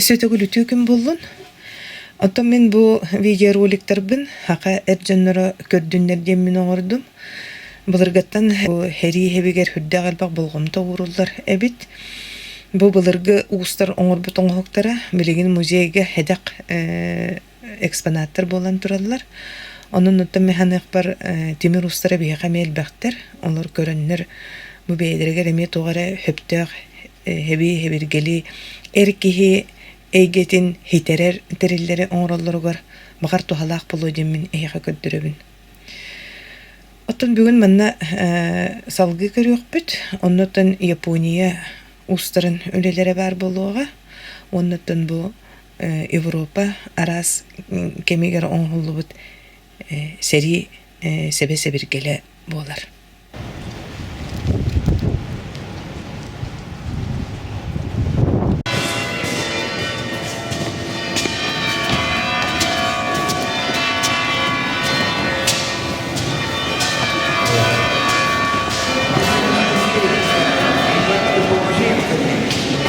Эсөтөгүл үтүүкүн боллун. Оттон мен бу видеороликтербин хака эрженнеро көрдүннер диэн мен оңордум. Былыргаттан хери хебигер хүддәгәлбак болгомто уруллар эбит. Бу былыргы уустар оңорбут оңохтара билигин музейге хедак экспонаттар болан тураллар. Онун оттон механик бар тимир устара бияка мелбактер. Олар көрөннөр бу бейдерге эме тугара хөптөк хебиргели эркихи эйгетин хитерер териллери оңроллоргор багар тухалаак болуу демин эйха көддөрөбүн. Оттон бүгүн манна салгы көрөкпүт. Оннотон Япония устарын өлелери бар болууга. Оннотон бу Европа арас кемигер оңхоллубут сери себесе биргеле болар.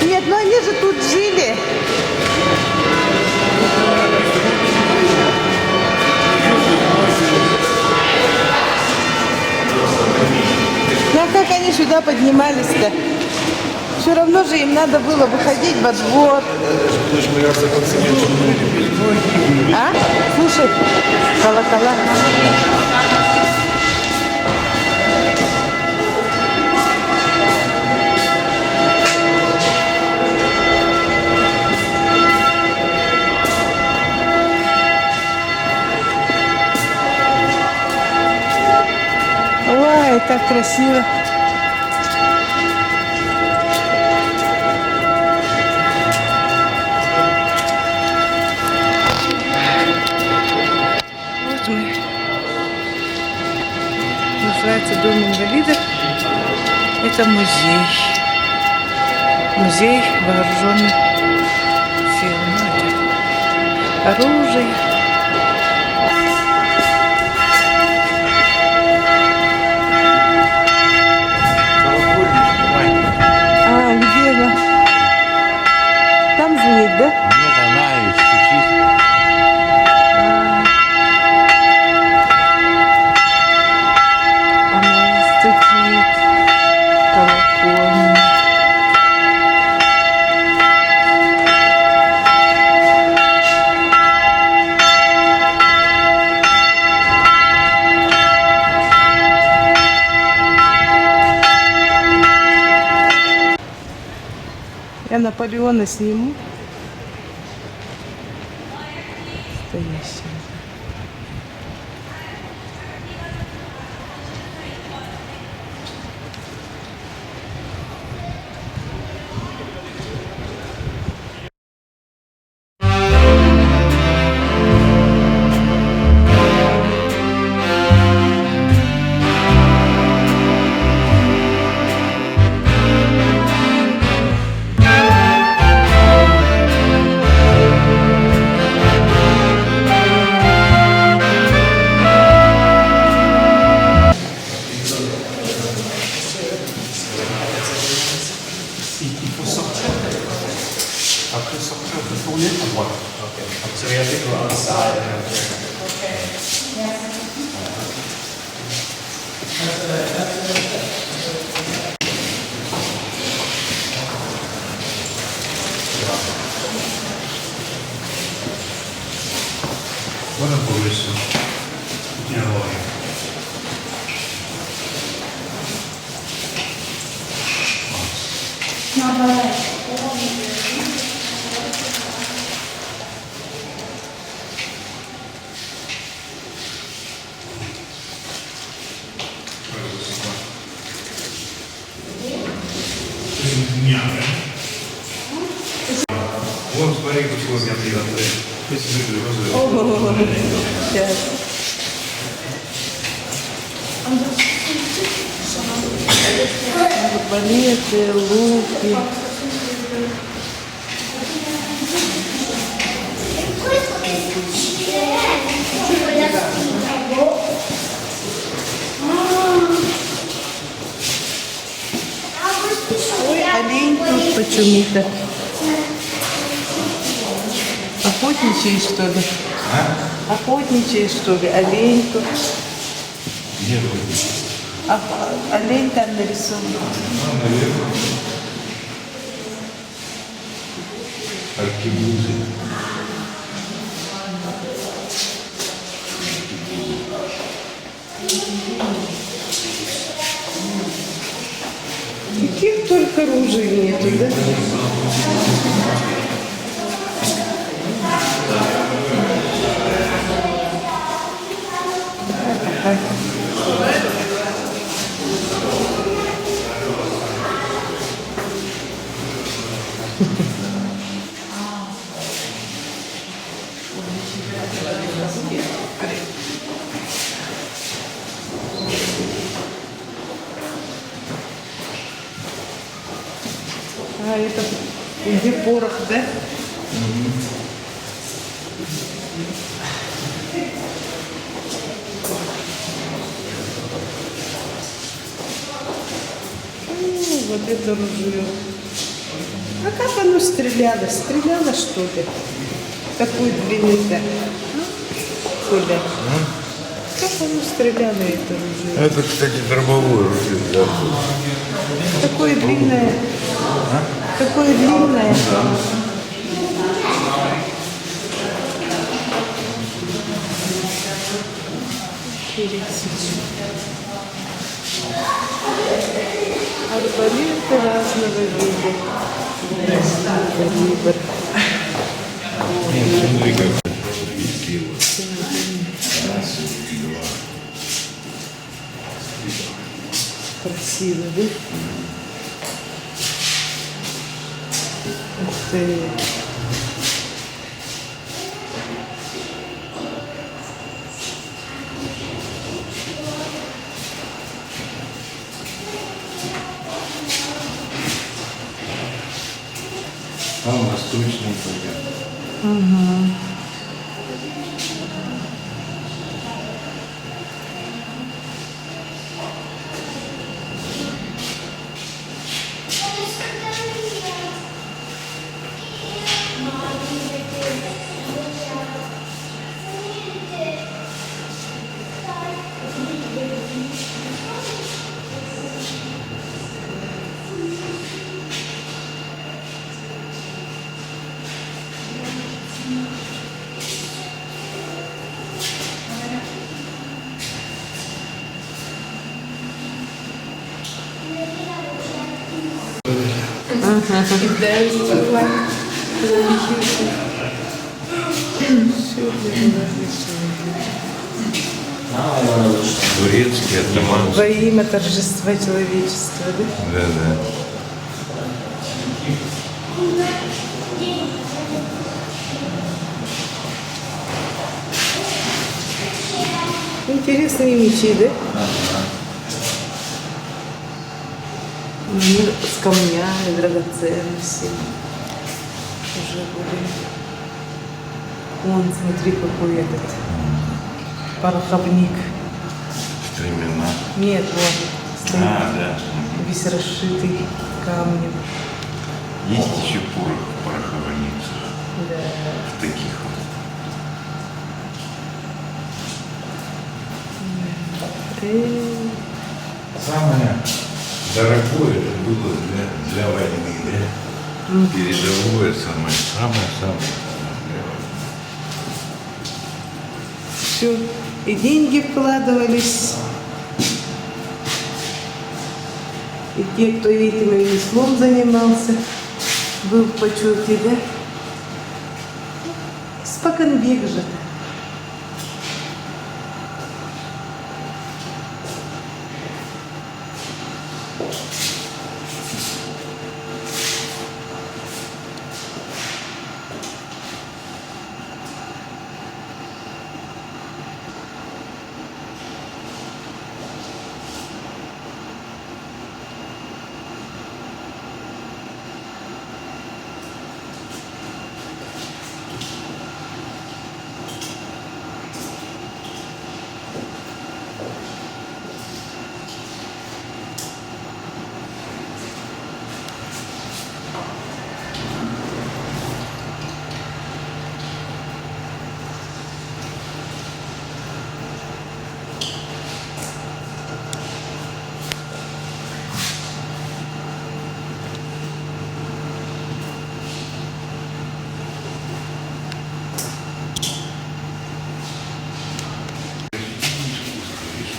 Нет, но они же тут жили. Ну а как они сюда поднимались-то? Все равно же им надо было выходить во двор. А? Слушай, колокола. Ой, так красиво. Вот мы. Называется Дом инвалидов. Это музей. Музей вооруженных сил. Оружие. Там звонит, да? Нет, она и стучит. Она стучит. Колокольня. Я Наполеона сниму. Стоящий. Après sortir, on peut tourner à droite. So we have to go outside and Voilà pour le son. Bien voir. Вон, смотри, как сегодня приятно. Сейчас. Балеты, луки. Ой, олень тут почему-то. Охотничаешь, что ли? Охотничаешь, что ли? Олень тут. Где вроде? Олень там нарисован. Аркебузы. Каких только ружей нету, да? А это где порох, да? Вот это ружье. А как оно стреляло? Стреляло, что ли? Такой длины-то. Коля. Как оно стреляло, это ружье? Это, кстати, дробовое ружье. Да. Такое длинное. Такое длинное. Арбалеты разного вида. Калибр. Нет, смотри, как красиво. Раз, два. Красиво, да? Ух ты. Там восточный пойдет. Турецкий, атаманский. Во имя торжества человечества, да? Да, да. Интересные мечи, да? Они с камнями, драгоценностями. Уже были. Вон, смотри, какой этот пороховник. Стремена. Нет, вот, стоит Да. весь расшитый камнем. Есть еще порох в пороховницах. Да. В таких вот. Самое дорогое это было для войны, да? Передовое самое. Все. И деньги вкладывались. И те, кто этим ремеслом занимался, был в почете, да? Споконвек же.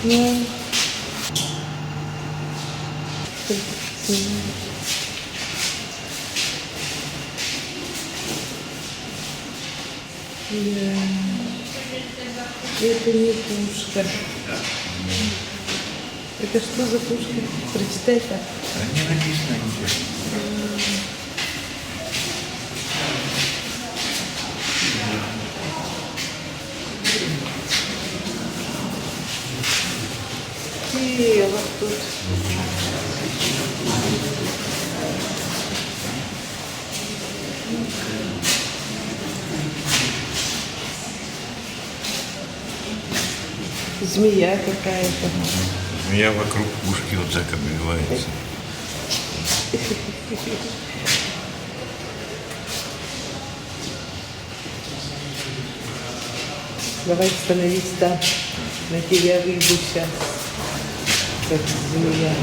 Ну. Да. Это не пушка. Это что за пушка? Прочитай-ка. А не написано ничего. И вот тут. Змея какая-то. Змея вокруг пушки вот так обвивается. Давай становись там. На тебя выйду сейчас. Как змея.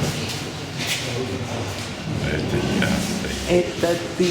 Это я. Это ты.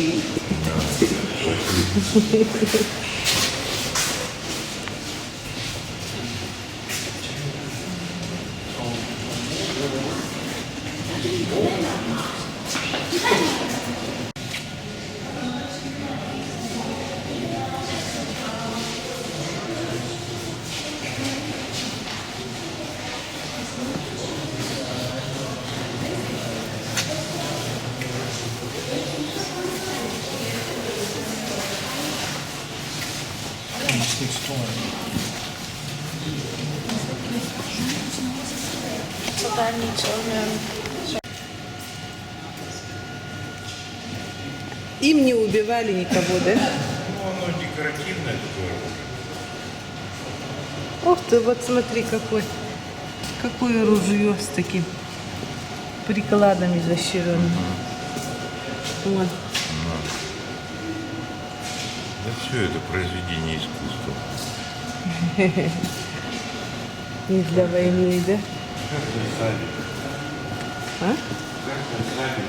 Им не убивали никого, да? Ну, оно декоративное такое. Ух ты, вот смотри, какое ружье с таким прикладами защищенным. Вот. Да все это произведение искусства. Не для войны, да? Как сами. А? Как сами.